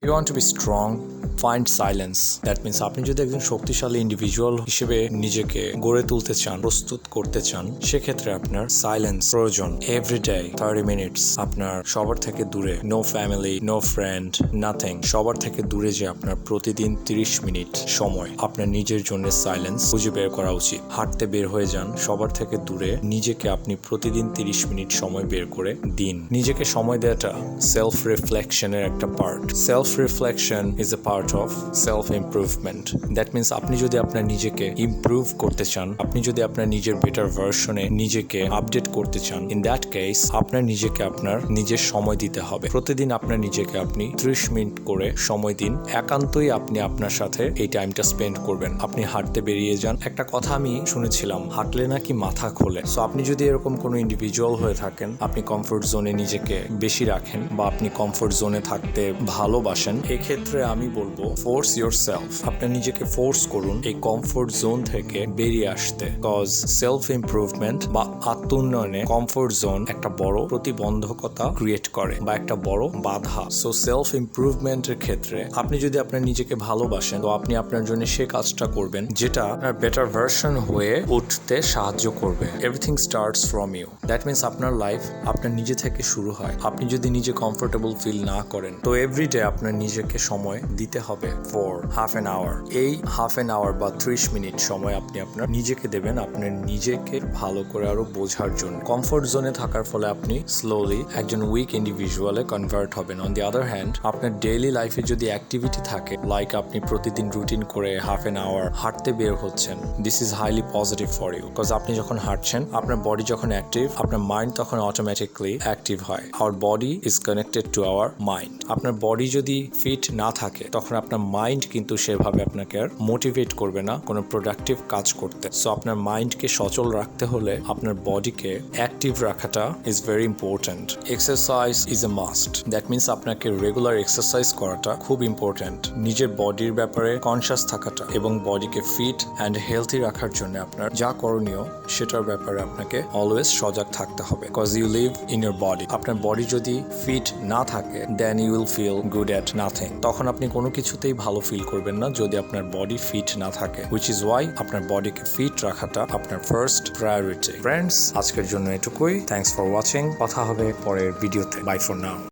You want to be strong, find silence. That means আপনি যদি একজন শক্তিশালী ইন্ডিভিজুয়াল হিসেবে নিজেকে গড়ে তুলতে চান, প্রস্তুত করতে চান, সেক্ষেত্রে আপনার সাইলেন্স প্রয়োজন। এভরিডে 30 মিনিটস আপনার সবার থেকে দূরে, no family, no friend, nothing, সবার থেকে দূরে যে আপনার প্রতিদিন 30 মিনিট সময় আপনার নিজের জন্য সাইলেন্স খুঁজে বের করা উচিত। হাঁটতে বের হয়ে যান, সবার থেকে দূরে নিজেকে আপনি প্রতিদিন 30 মিনিট সময় বের করে দিন। নিজেকে সময় দেওয়াটা সেলফ রিফ্লেকশনের একটা part. Self reflection is a part of self improvement. That means আপনি যদি আপনার নিজেকে ইমপ্রুভ করতে চান, আপনি যদি আপনার নিজের বেটার ভার্সনে নিজেকে আপডেট করতে চান, ইন দ্যাট কেস আপনার নিজেকে আপনার নিজের সময় দিতে হবে। প্রতিদিন আপনার নিজেকে আপনি 30 মিনিট করে সময় দিন। একান্তই আপনি আপনার সাথে এই টাইমটা স্পেন্ড করবেন। আপনি হাঁটতে বেরিয়ে যান। একটা কথা আমি শুনেছিলাম, হাঁটলে নাকি মাথা খোলে। সো আপনি যদি এরকম কোনো ইন্ডিভিজুয়াল হয়ে থাকেন, আপনি কমফোর্ট জোনে নিজেকে বেশি রাখেন বা আপনি কমফোর্ট জোনে থাকতে ভালোবাসেন, এক্ষেত্রে আমি বলবো ফোর্স ইয়োর সেলফ। আপনি নিজেকে ফোর্স করুন এই কমফোর্ট জোন থেকে বেরিয়ে আসতে। কজ সেলফ ইমপ্রুভমেন্ট বা আত্ম উন্নয়নে কমফোর্ট জোন একটা বড় প্রতিবন্ধকতা ক্রিয়েট করে বা একটা বড় বাধা। সো সেলফ ইমপ্রুভমেন্টের ক্ষেত্রে আপনি যদি আপনার নিজেকে ভালোবাসেন, তো আপনি আপনার জন্য সে কাজটা করবেন যেটা আপনার বেটার ভার্সন হয়ে উঠতে সাহায্য করবে। Everything starts from you. That means আপনার লাইফ আপনার নিজে থেকে শুরু হয়। আপনি যদি নিজে কমফোর্টেবল ফিল না করেন, তো এভরিডে আপনার নিজেকে সময় দিতে হবে ফর হাফ অ্যান আওয়ার। এই হাফ অ্যান আওয়ার বা 30 মিনিট সময় আপনি আপনার নিজেকে দেবেন, আপনার নিজেকে ভালো করে আরো বোঝার জন্য। কমফোর্ট জোনে থাকার ফলে আপনি স্লোলি একজন উইক ইন্ডিভিজুয়ালে কনভার্ট হবেন। অন দি আদার হ্যান্ড, আপনার ডেইলি লাইফে যদি অ্যাক্টিভিটি থাকে, লাইক আপনি প্রতিদিন রুটিন করে হাফ অ্যান আওয়ার হাঁটতে বের হচ্ছেন, this is highly positive for you. Because আপনি যখন হাঁটছেন, আপনার বডি যখন অ্যাক্টিভ, আপনার মাইন্ড তখন অটোমেটিকলি অ্যাক্টিভ হয়। Our body is connected to our mind. আপনার বডি যদি ফিট না থাকে, তখন আপনার মাইন্ড কিন্তু সেভাবে আপনাকে আর মোটিভেট করবে না কোনো প্রোডাক্টিভ কাজ করতে। সো আপনার মাইন্ডকে সচল রাখতে হলে আপনার বডিকে অ্যাক্টিভ রাখাটা is very important. Exercise is a must. That means আপনাকে রেগুলার এক্সারসাইজ করাটা খুব ইম্পর্ট্যান্ট। নিজের বডির ব্যাপারে কনসিয়াস থাকাটা এবং বডিকে ফিট অ্যান্ড হেলথি রাখার জন্য আপনার যা করণীয় সেটার ব্যাপারে আপনাকে অলওয়েজ সজাগ থাকতে হবে। Cause you live in your body. আপনার বডি যদি ফিট না থাকে, then you will feel good at nothing. তখন আপনি কোনো কিছুতেই ভালো ফিল করবেন না যদি আপনার বডি ফিট না থাকে। হুইচ ইজ ওয়াই আপনার বডিকে ফিট রাখাটা আপনার ফার্স্ট প্রায়োরিটি। ফ্রেন্ডস, আজকের জন্য এটুকুই। Thanks for watching. কথা হবে পরের ভিডিওতে। Bye for now.